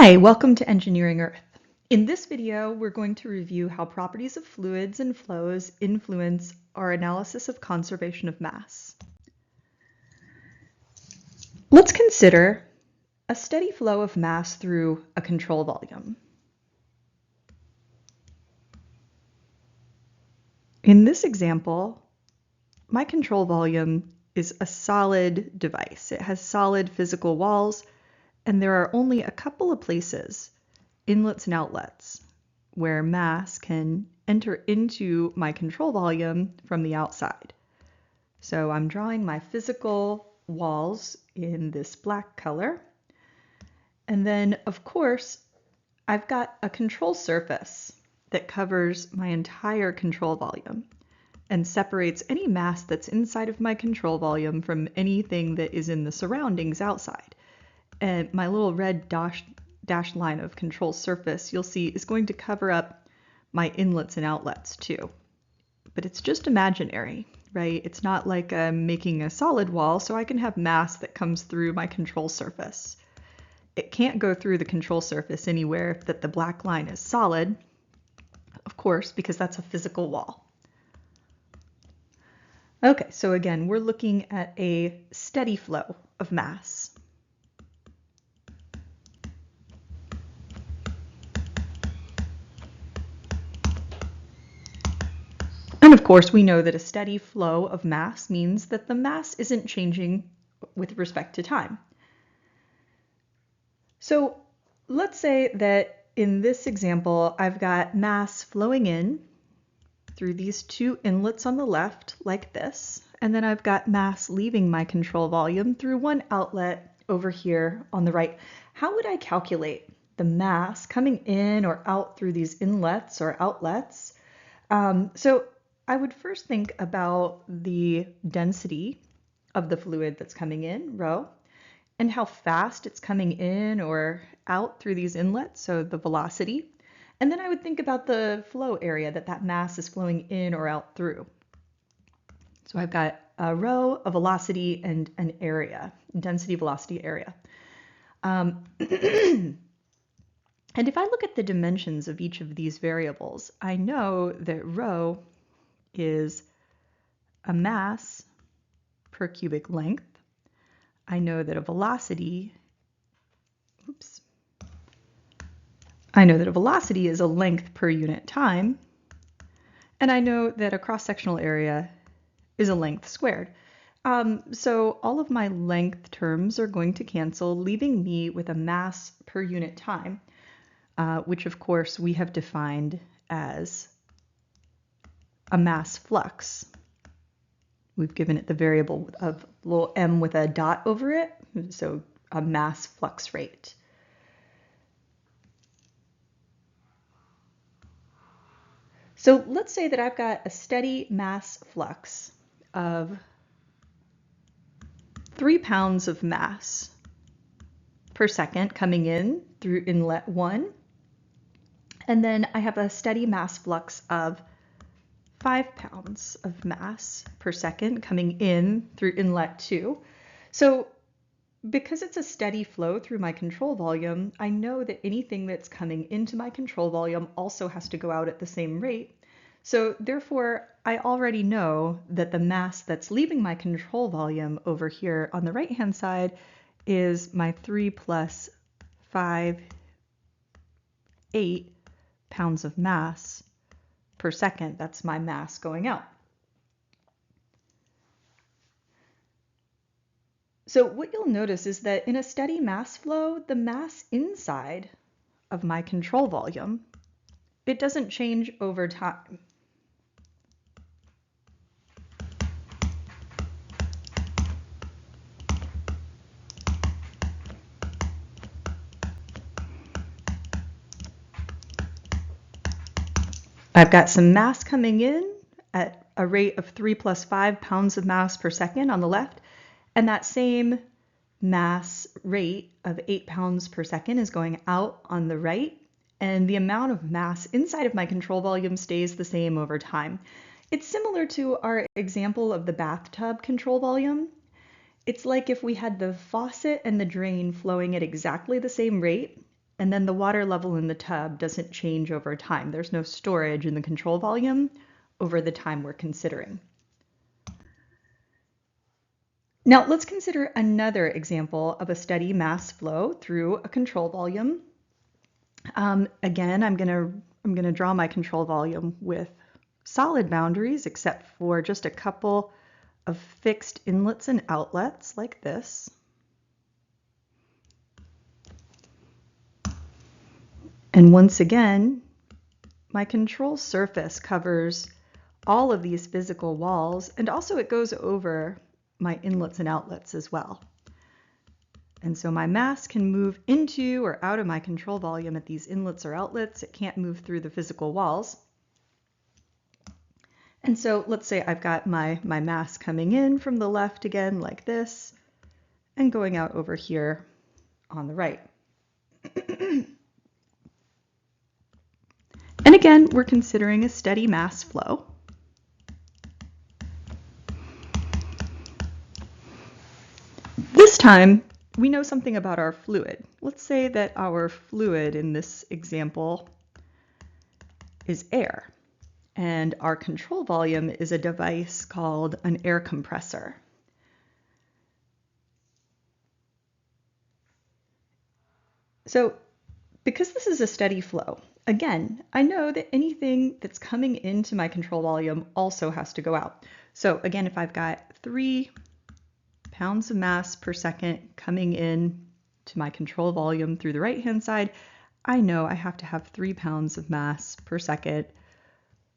Hi, welcome to Engineering Earth. In this video, we're going to review how properties of fluids and flows influence our analysis of conservation of mass. Let's consider a steady flow of mass through a control volume. In this example, my control volume is a solid device. It has solid physical walls, and there are only a couple of places, inlets and outlets, where mass can enter into my control volume from the outside. So I'm drawing my physical walls in this black color. And then, of course, I've got a control surface that covers my entire control volume and separates any mass that's inside of my control volume from anything that is in the surroundings outside. And my little red dashed line of control surface, you'll see, is going to cover up my inlets and outlets too. But it's just imaginary, right? It's not like I'm making a solid wall, so I can have mass that comes through my control surface. It can't go through the control surface anywhere that the black line is solid, of course, because that's a physical wall. Okay, so again, we're looking at a steady flow of mass. And of course, we know that a steady flow of mass means that the mass isn't changing with respect to time. So let's say that in this example, I've got mass flowing in through these two inlets on the left, like this, and then I've got mass leaving my control volume through one outlet over here on the right. How would I calculate the mass coming in or out through these inlets or outlets? So I would first think about the density of the fluid that's coming in, rho, and how fast it's coming in or out through these inlets, so the velocity. And then I would think about the flow area that mass is flowing in or out through. So I've got a rho, a velocity, and an area, density, velocity, area. And if I look at the dimensions of each of these variables, I know that rho is a mass per cubic length. I know that a velocity, is a length per unit time. And I know that a cross-sectional area is a length squared. So all of my length terms are going to cancel, leaving me with a mass per unit time, which of course we have defined as a mass flux. We've given it the variable of little m with a dot over it, so a mass flux rate. So let's say that I've got a steady mass flux of 3 pounds of mass per second coming in through inlet 1, and then I have a steady mass flux of 5 pounds of mass per second coming in through inlet 2. So because it's a steady flow through my control volume, I know that anything that's coming into my control volume also has to go out at the same rate. So therefore, I already know that the mass that's leaving my control volume over here on the right-hand side is my 3 plus 5, 8 pounds of mass per second. That's my mass going out. So what you'll notice is that in a steady mass flow, the mass inside of my control volume, it doesn't change over time. I've got some mass coming in at a rate of 3 plus 5 pounds of mass per second on the left, and that same mass rate of 8 pounds per second is going out on the right, and the amount of mass inside of my control volume stays the same over time. It's similar to our example of the bathtub control volume. It's like if we had the faucet and the drain flowing at exactly the same rate, and then the water level in the tub doesn't change over time. There's no storage in the control volume over the time we're considering. Now let's consider another example of a steady mass flow through a control volume. Again, I'm gonna draw my control volume with solid boundaries, except for just a couple of fixed inlets and outlets like this. And once again, my control surface covers all of these physical walls, and also it goes over my inlets and outlets as well. And so my mass can move into or out of my control volume at these inlets or outlets. It can't move through the physical walls. And so let's say I've got my mass coming in from the left again like this, and going out over here on the right. And again, we're considering a steady mass flow. This time, we know something about our fluid. Let's say that our fluid in this example is air, and our control volume is a device called an air compressor. So, because this is a steady flow, again, I know that anything that's coming into my control volume also has to go out. So again, if I've got 3 pounds of mass per second coming in to my control volume through the right-hand side, I know I have to have 3 pounds of mass per second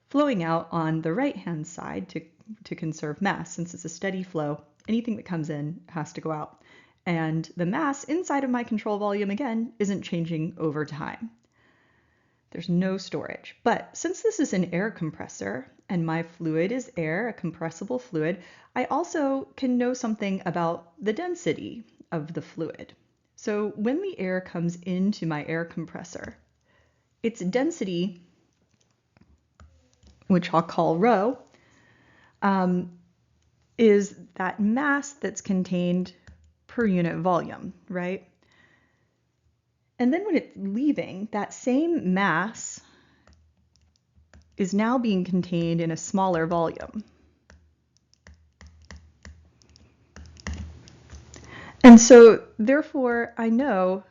flowing out on the right-hand side to conserve mass. Since it's a steady flow, anything that comes in has to go out. And the mass inside of my control volume, again, isn't changing over time. There's no storage. But since this is an air compressor and my fluid is air, a compressible fluid, I also can know something about the density of the fluid. So when the air comes into my air compressor, its density, which I'll call rho, is that mass that's contained per unit volume, right? And then when it's leaving, that same mass is now being contained in a smaller volume. And so therefore I know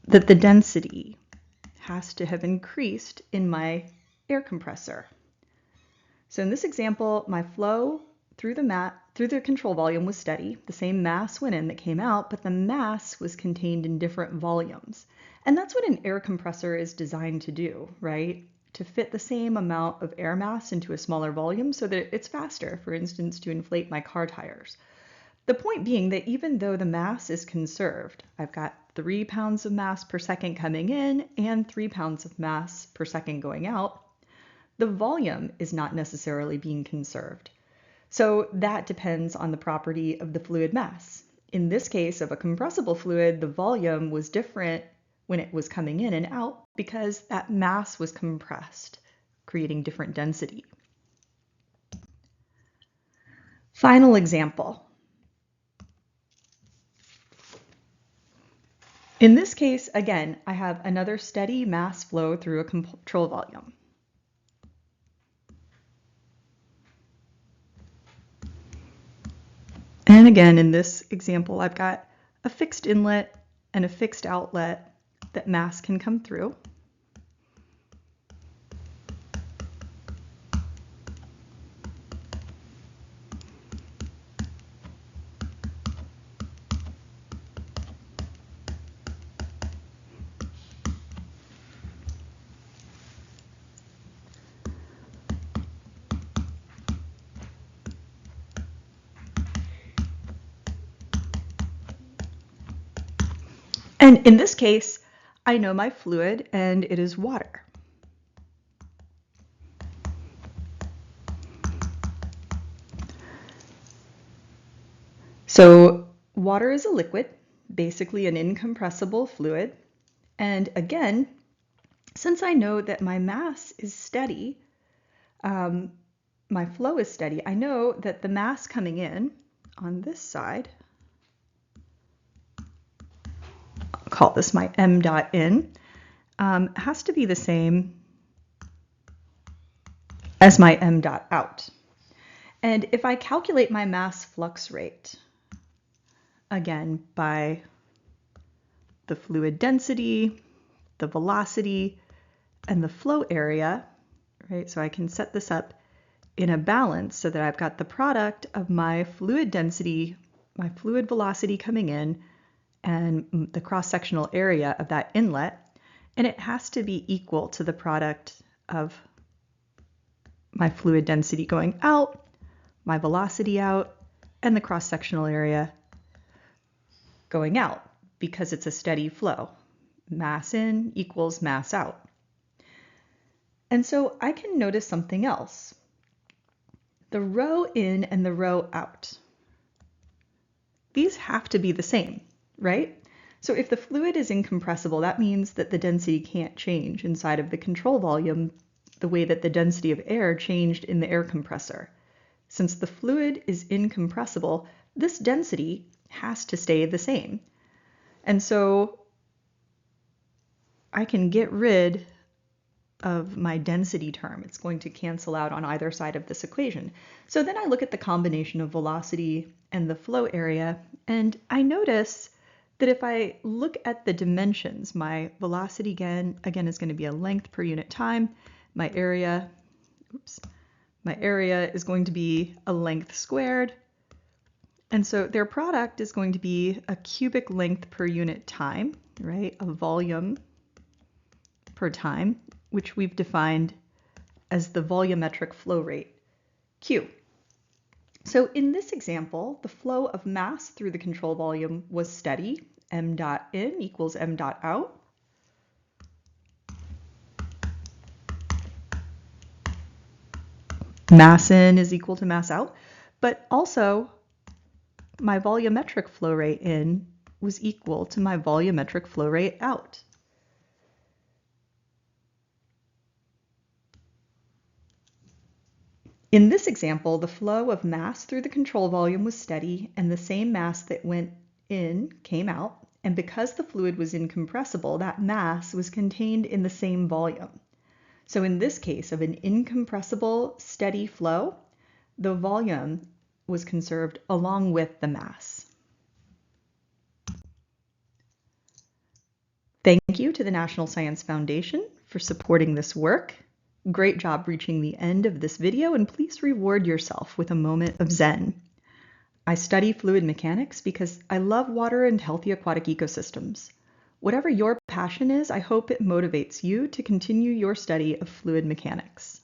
that the density has to have increased in my air compressor. So in this example, my flow through the control volume was steady. The same mass went in that came out, but the mass was contained in different volumes. And that's what an air compressor is designed to do, right? To fit the same amount of air mass into a smaller volume so that it's faster, for instance, to inflate my car tires. The point being that even though the mass is conserved, I've got 3 pounds of mass per second coming in and 3 pounds of mass per second going out, the volume is not necessarily being conserved. So that depends on the property of the fluid mass. In this case of a compressible fluid, the volume was different when it was coming in and out because that mass was compressed, creating different density. Final example. In this case, again, I have another steady mass flow through a control volume. And again, in this example, I've got a fixed inlet and a fixed outlet that mass can come through. And in this case, I know my fluid and it is water. So water is a liquid, basically an incompressible fluid. And again, since I know that my mass is steady, my flow is steady, I know that the mass coming in on this side call this my m dot in, has to be the same as my m dot out. And if I calculate my mass flux rate, again, by the fluid density, the velocity, and the flow area, right? So I can set this up in a balance so that I've got the product of my fluid density, my fluid velocity coming in, and the cross-sectional area of that inlet, and it has to be equal to the product of my fluid density going out, my velocity out, and the cross-sectional area going out, because it's a steady flow. Mass in equals mass out. And so I can notice something else. The rho in and the rho out, these have to be the same, right? So if the fluid is incompressible, that means that the density can't change inside of the control volume the way that the density of air changed in the air compressor. Since the fluid is incompressible, this density has to stay the same. And so I can get rid of my density term. It's going to cancel out on either side of this equation. So then I look at the combination of velocity and the flow area, and I notice that if I look at the dimensions, my velocity again is going to be a length per unit time. My area is going to be a length squared. And so their product is going to be a cubic length per unit time, right? A volume per time, which we've defined as the volumetric flow rate, Q. So in this example, the flow of mass through the control volume was steady, m dot in equals m dot out. Mass in is equal to mass out, but also my volumetric flow rate in was equal to my volumetric flow rate out. In this example, the flow of mass through the control volume was steady, and the same mass that went in came out, and because the fluid was incompressible, that mass was contained in the same volume. So in this case of an incompressible steady flow, the volume was conserved along with the mass. Thank you to the National Science Foundation for supporting this work. Great job reaching the end of this video, and please reward yourself with a moment of Zen. I study fluid mechanics because I love water and healthy aquatic ecosystems. Whatever your passion is, I hope it motivates you to continue your study of fluid mechanics.